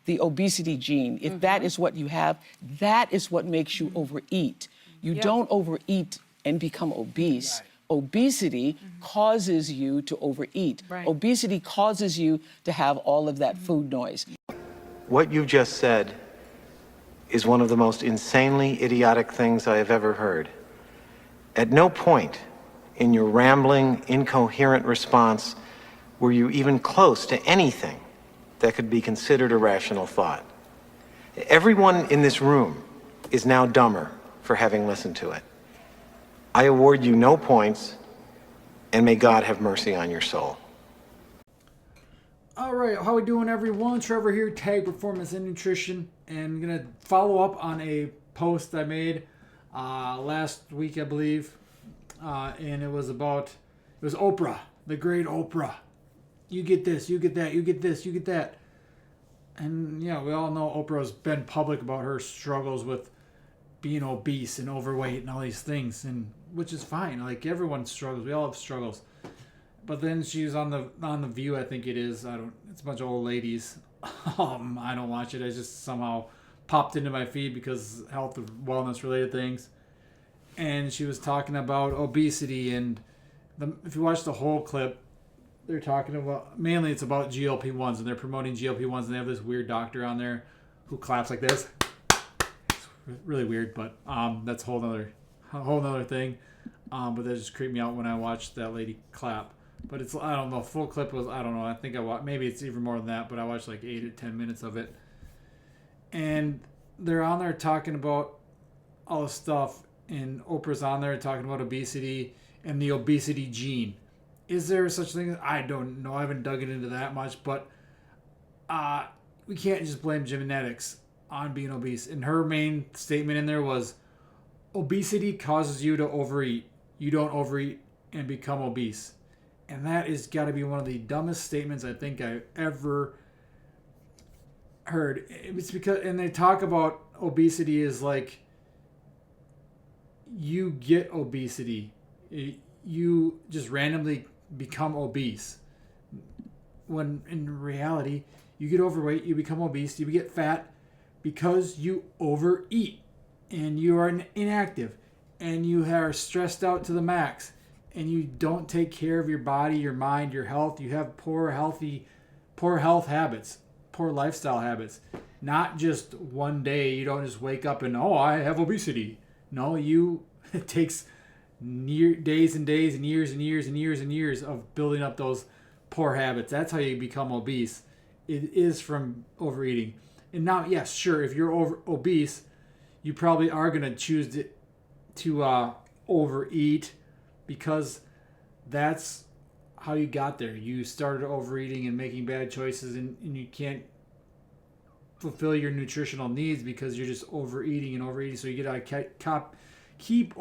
the obesity gene. If that is what you have, that is what makes you overeat. You don't overeat and become obese. Right. Obesity causes you to overeat. Right. Obesity causes you to have all of that food noise. What you just said is one of the most insanely idiotic things I have ever heard. At no point in your rambling, incoherent response were you even close to anything that could be considered a rational thought. Everyone in this room is now dumber for having listened to it. I award you no points, and may God have mercy on your soul. All right, how we doing, everyone? Trevor here, Tag Performance and Nutrition, and I'm gonna follow up on a post I made last week, I believe, and it was Oprah, the great Oprah. You get this, you get that, you get this, you get that, and yeah, we all know Oprah's been public about her struggles with being obese and overweight and all these things, and which is fine. Like, everyone struggles, we all have struggles. But then she was on the View, I think it is. It's a bunch of old ladies. I don't watch it. I just somehow popped into my feed because health and wellness related things. And she was talking about obesity, and if you watch the whole clip, they're talking about, mainly it's about GLP-1s, and they're promoting GLP-1s, and they have this weird doctor on there who claps like this. It's really weird, but that's a whole nother thing. But that just creeped me out when I watched that lady clap. But it's, I don't know, full clip was, I don't know, I think I watched, maybe it's even more than that, but I watched like 8 or 10 minutes of it. And they're on there talking about all this stuff, and Oprah's on there talking about obesity and the obesity gene. Is there such a thing? I don't know. I haven't dug into that much, but we can't just blame genetics on being obese. And her main statement in there was, obesity causes you to overeat. You don't overeat and become obese. And that has got to be one of the dumbest statements I think I've ever heard. It's because, and they talk about obesity as like, you get obesity. You just randomly become obese. When in reality, you get overweight, you become obese, you get fat because you overeat. And you are inactive, and you are stressed out to the max, and you don't take care of your body, your mind, your health. You have poor health habits, poor lifestyle habits. Not just one day. You don't just wake up and, oh, I have obesity. No, it takes days and days and years and years and years and years of building up those poor habits. That's how you become obese. It is from overeating. And now, yes, sure, if you're obese, you probably are going to choose to overeat because that's how you got there. You started overeating and making bad choices, and you can't fulfill your nutritional needs because you're just overeating and overeating. So you got to keep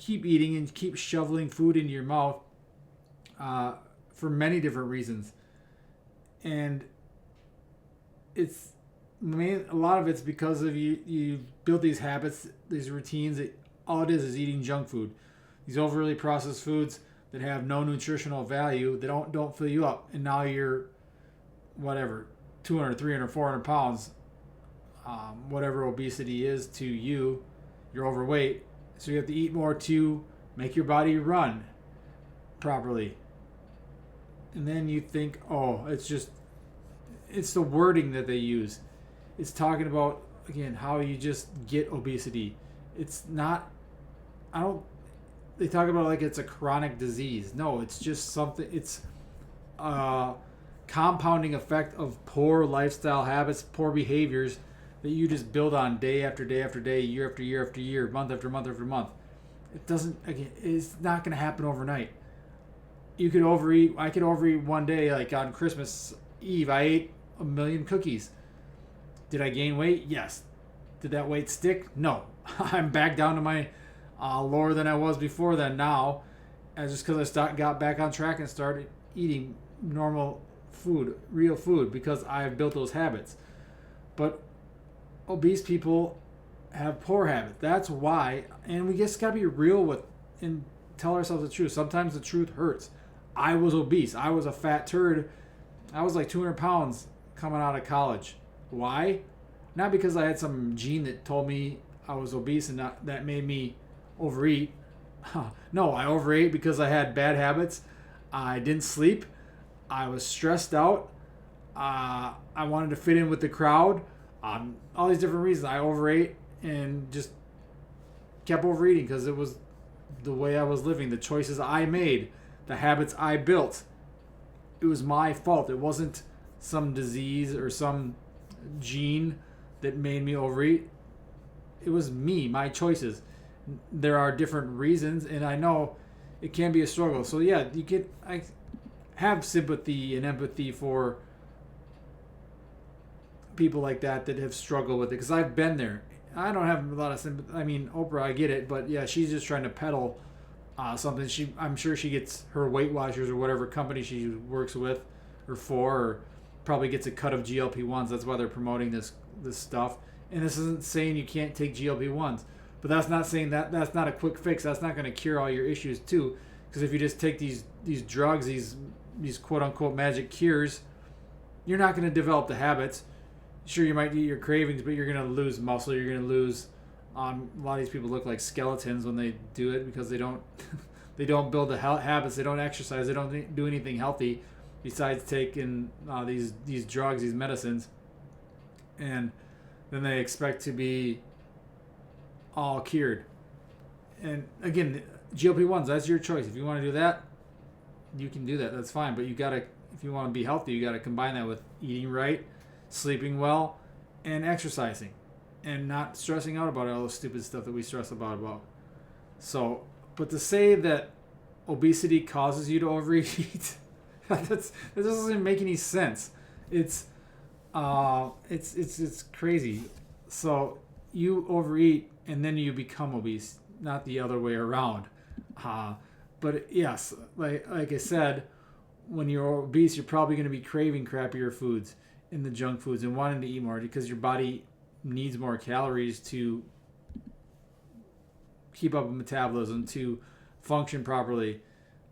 eating and keep shoveling food into your mouth for many different reasons. And a lot of it's because of you build these habits, these routines. All it is eating junk food. These overly processed foods that have no nutritional value, that don't fill you up. And now you're, 200, 300, 400 pounds, whatever obesity is to you, you're overweight. So you have to eat more to make your body run properly. And then you think, oh, it's the wording that they use. It's talking about, again, how you just get obesity. It's not, they talk about it like it's a chronic disease. No, it's just something, it's a compounding effect of poor lifestyle habits, poor behaviors that you just build on day after day after day, year after year after year, month after month after month. It's not going to happen overnight. You could overeat. I could overeat one day, like on Christmas Eve, I ate 1 million cookies. Did I gain weight? Yes. Did that weight stick? No. I'm back down to my lower than I was before then now, just because I got back on track and started eating normal food, real food, because I've built those habits. But obese people have poor habits. That's why, and we just gotta be real with and tell ourselves the truth. Sometimes the truth hurts. I was obese. I was a fat turd. I was like 200 pounds coming out of college. Why? Not because I had some gene that told me I was obese and that made me overeat. No, I overate because I had bad habits. I didn't sleep. I was stressed out. I wanted to fit in with the crowd. All these different reasons. I overate and just kept overeating because it was the way I was living, the choices I made, the habits I built. It was my fault. It wasn't some disease or some gene that made me overeat. It was me, my choices. There are different reasons, and I know it can be a struggle. So yeah, I have sympathy and empathy for people like that have struggled with it because I've been there. I don't have a lot of sympathy. I mean, Oprah, I get it, but yeah, she's just trying to peddle something. I'm sure she gets her Weight Watchers or whatever company she works with or for, or probably gets a cut of GLP-1s. That's why they're promoting this stuff. And this isn't saying you can't take GLP-1s, but that's not saying that's not a quick fix. That's not going to cure all your issues too, because if you just take these drugs, these quote unquote magic cures, you're not going to develop the habits. Sure, you might eat your cravings, but you're going to lose muscle. You're going to lose. A lot of these people look like skeletons when they do it because they don't they don't build the habits. They don't exercise. They don't do anything healthy besides taking these drugs, these medicines, and then they expect to be all cured. And again, GLP-1s, that's your choice. If you want to do that, you can do that. That's fine. But if you want to be healthy, you got to combine that with eating right, sleeping well, and exercising, and not stressing out about all the stupid stuff that we stress about. So, but to say that obesity causes you to overeat, that doesn't make any sense. It's crazy. So you overeat and then you become obese, not the other way around. But yes, like I said, when you're obese, you're probably going to be craving crappier foods and the junk foods and wanting to eat more because your body needs more calories to keep up with metabolism, to function properly.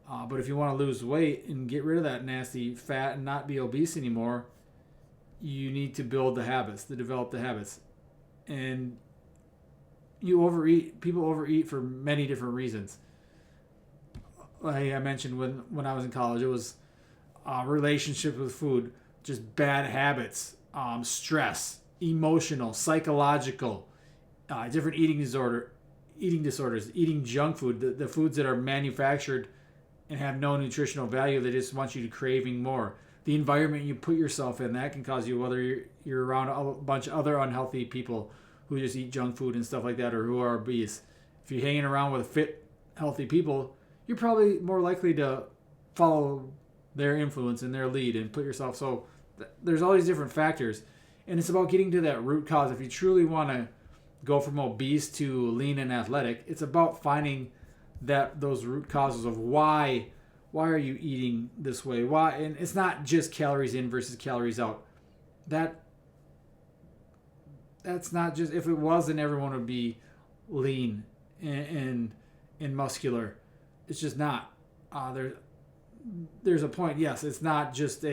But if you want to lose weight and get rid of that nasty fat and not be obese anymore, you need to build the habits, to develop the habits. And you overeat. People overeat for many different reasons. Like I mentioned, when I was in college, it was relationships with food, just bad habits, stress, emotional, psychological, different eating disorders, eating junk food, the foods that are manufactured and have no nutritional value. They just want you to craving more. The environment you put yourself in, that can cause you, whether you're around a bunch of other unhealthy people who just eat junk food and stuff like that, or who are obese. If you're hanging around with fit, healthy people, you're probably more likely to follow their influence and their lead and put yourself. So there's all these different factors, and it's about getting to that root cause. If you truly want to go from obese to lean and athletic, it's about finding those root causes of why are you eating this way? Why? And it's not just calories in versus calories out. That's not just, if it was, then everyone would be lean and muscular. It's just not. There's a point. Yes, it's not just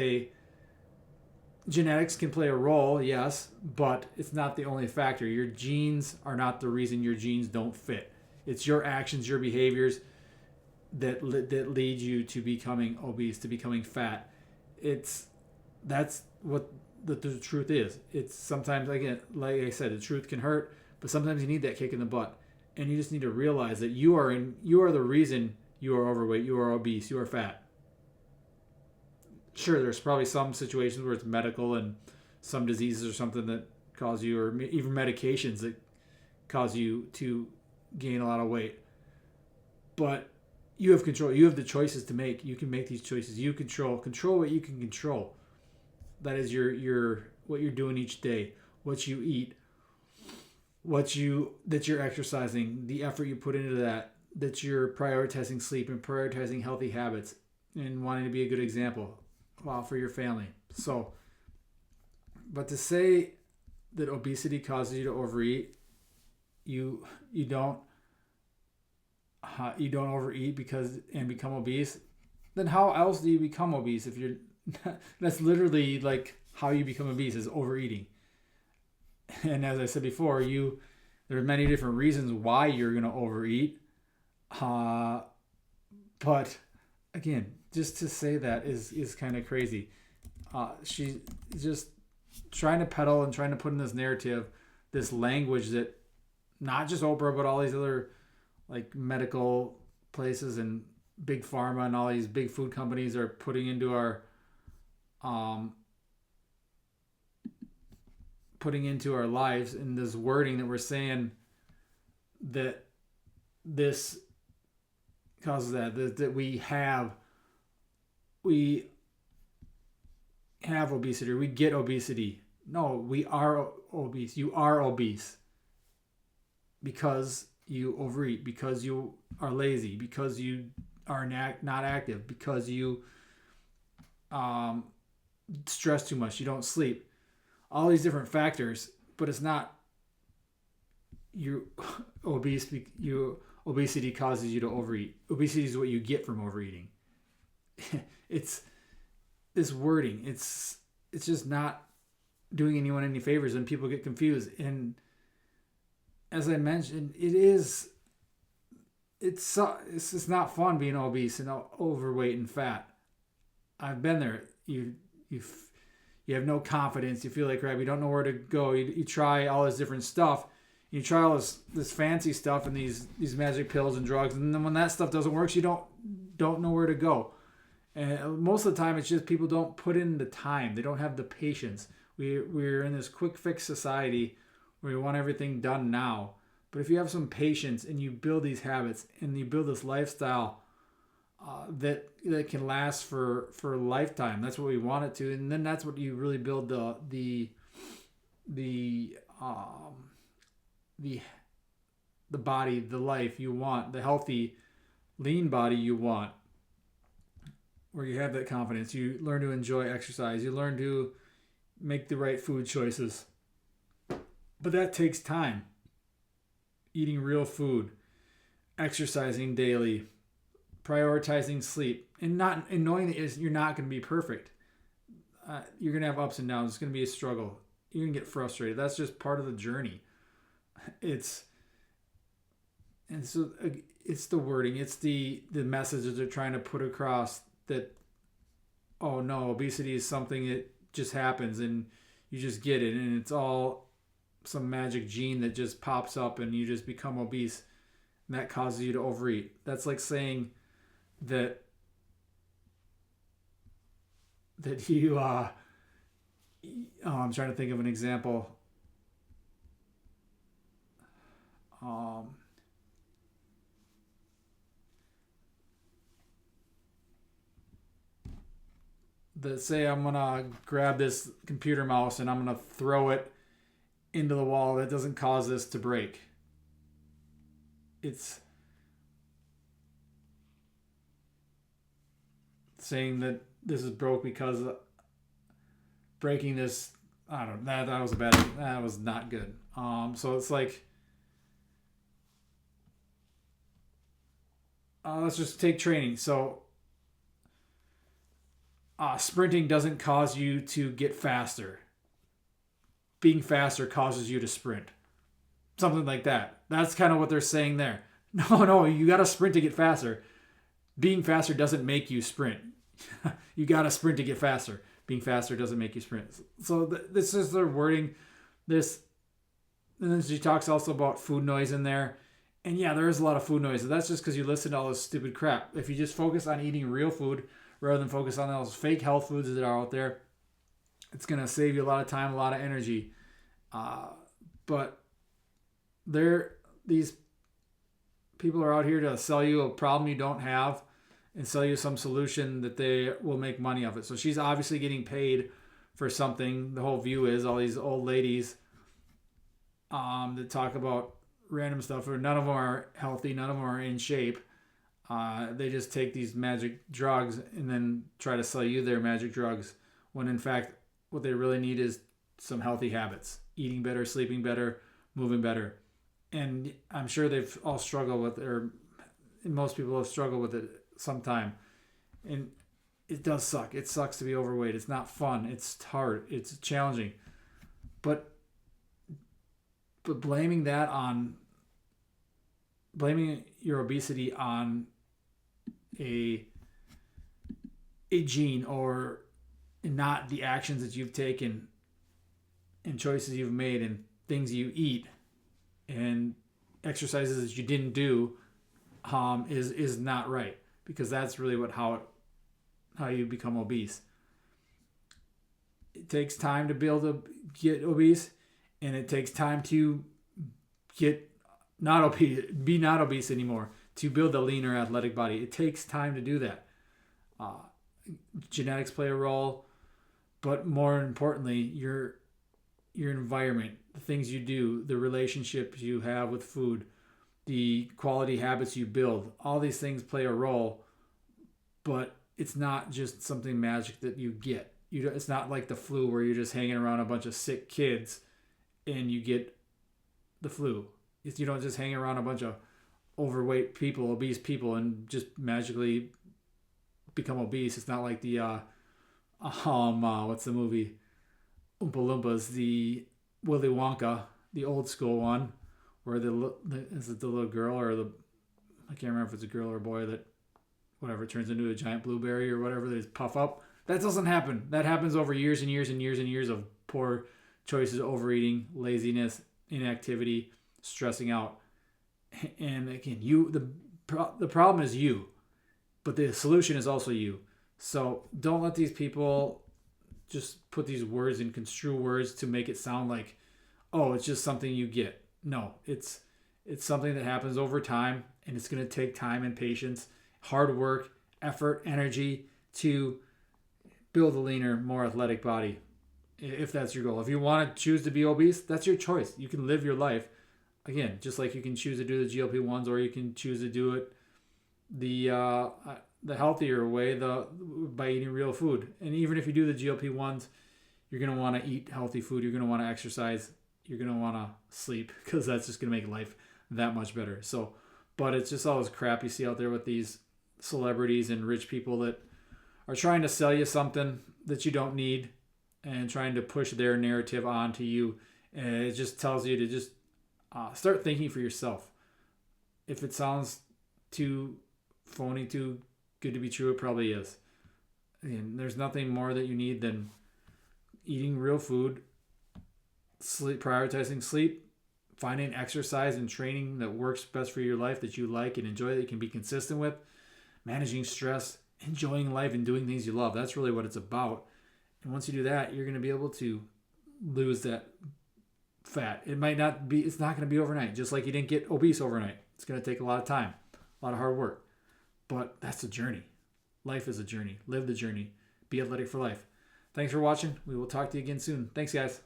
genetics can play a role, yes, but it's not the only factor. Your genes are not the reason your genes don't fit. It's your actions, your behaviors that lead you to becoming obese, to becoming fat. That's what the truth is. It's sometimes, again, like I said, the truth can hurt, but sometimes you need that kick in the butt, and you just need to realize that you are the reason you are overweight, you are obese, you are fat. Sure, there's probably some situations where it's medical and some diseases or something that cause you, or even medications that cause you to gain a lot of weight. But you have control. You have the choices to make. You can make these choices. You control what you can control. That is your what you're doing each day, what you eat, that you're exercising, the effort you put into that you're prioritizing sleep and prioritizing healthy habits and wanting to be a good example for your family. So, but to say that obesity causes you to overeat, you don't overeat and become obese, then how else do you become obese? If you're that's literally like how you become obese, is overeating. And as I said before, there are many different reasons why you're going to overeat. But again, just to say that is kind of crazy. She's just trying to peddle and trying to put in this narrative, this language that not just Oprah, but all these other like medical places and big pharma and all these big food companies are um, putting into our lives, in this wording that we're saying that this causes that we have obesity, or we get obesity. No, we are obese. You are obese because you overeat, because you are lazy, because you are not active, because you stress too much, you don't sleep. All these different factors, but it's not you obese. Obesity causes you to overeat. Obesity is what you get from overeating. It's this wording. It's just not doing anyone any favors, and people get confused. And as I mentioned, it's not fun being obese and overweight and fat. I've been there. You have no confidence. You feel like crap. You don't know where to go. You try all this different stuff. You try all this fancy stuff and these magic pills and drugs, and then when that stuff doesn't work, you don't know where to go. And most of the time, it's just people don't put in the time. They don't have the patience. We're in this quick fix society where we want everything done now. But if you have some patience and you build these habits and you build this lifestyle that can last for a lifetime, that's what we want it to. And then that's what you really build the body, the life you want, the healthy, lean body you want, where you have that confidence. You learn to enjoy exercise. You learn to make the right food choices. But that takes time. Eating real food, exercising daily, prioritizing sleep, and knowing that you're not going to be perfect. You're going to have ups and downs. It's going to be a struggle. You're going to get frustrated. That's just part of the journey. It's the wording. It's the message that they're trying to put across that, oh no, obesity is something that just happens and you just get it, and it's all some magic gene that just pops up and you just become obese, and that causes you to overeat. That's like saying that you I'm trying to think of an example. That say I'm gonna grab this computer mouse and I'm gonna throw it into the wall. That doesn't cause this to break. It's saying that this is broke because breaking this. I don't know. That was a bad. That was not good. So it's like, let's just take training. So sprinting doesn't cause you to get faster. Being faster causes you to sprint. Something like that. That's kind of what they're saying there. No, you got to sprint to get faster. Being faster doesn't make you sprint. You got to sprint to get faster. Being faster doesn't make you sprint. So this is their wording. This, and then she talks also about food noise in there. And yeah, there is a lot of food noise. That's just because you listen to all this stupid crap. If you just focus on eating real food rather than focus on those fake health foods that are out there, it's going to save you a lot of time, a lot of energy. But these people are out here to sell you a problem you don't have and sell you some solution that they will make money of it. So she's obviously getting paid for something. The whole view is all these old ladies that talk about random stuff, or none of them are healthy, none of them are in shape. They just take these magic drugs and then try to sell you their magic drugs, when in fact what they really need is some healthy habits: eating better, sleeping better, moving better. And I'm sure they've all struggled with, or most people have struggled with it sometime. And it does suck. It sucks to be overweight. It's not fun. It's hard. It's challenging. But But blaming your obesity on a gene, or not the actions that you've taken and choices you've made and things you eat and exercises that you didn't do, is not right, because that's really how you become obese. It takes time to get obese, and it takes time to get be not obese anymore, to build a leaner, athletic body. It takes time to do that. Genetics play a role, but more importantly, your environment, the things you do, the relationships you have with food, the quality habits you build, all these things play a role. But it's not just something magic that you get. It's not like the flu where you're just hanging around a bunch of sick kids and you get the flu. You don't just hang around a bunch of overweight people, obese people, and just magically become obese. It's not like the what's the movie? Oompa Loompas, the Willy Wonka, the old school one, where is it the little girl or I can't remember if it's a girl or a boy that whatever turns into a giant blueberry or whatever, they just puff up. That doesn't happen. That happens over years and years and years and years of poor choices, overeating, laziness, inactivity, stressing out. And again, the problem is you, but the solution is also you. So don't let these people just put these words and construe words to make it sound like, oh, it's just something you get. No, it's something that happens over time, and it's going to take time and patience, hard work, effort, energy to build a leaner, more athletic body, if that's your goal. If you want to choose to be obese, that's your choice. You can live your life, again, just like you can choose to do the GLP-1s, or you can choose to do it the healthier way, by eating real food. And even if you do the GLP-1s, you're going to want to eat healthy food. You're going to want to exercise. You're going to want to sleep, because that's just going to make life that much better. So, but it's just all this crap you see out there with these celebrities and rich people that are trying to sell you something that you don't need and trying to push their narrative onto you. And it just tells you to just start thinking for yourself. If it sounds too phony, too good to be true, it probably is. And there's nothing more that you need than eating real food, prioritizing sleep, finding exercise and training that works best for your life, that you like and enjoy, that you can be consistent with, managing stress, enjoying life, and doing things you love. That's really what it's about. And once you do that, you're going to be able to lose that fat. It's not going to be overnight. Just like you didn't get obese overnight. It's going to take a lot of time, a lot of hard work. But that's a journey. Life is a journey. Live the journey. Be athletic for life. Thanks for watching. We will talk to you again soon. Thanks, guys.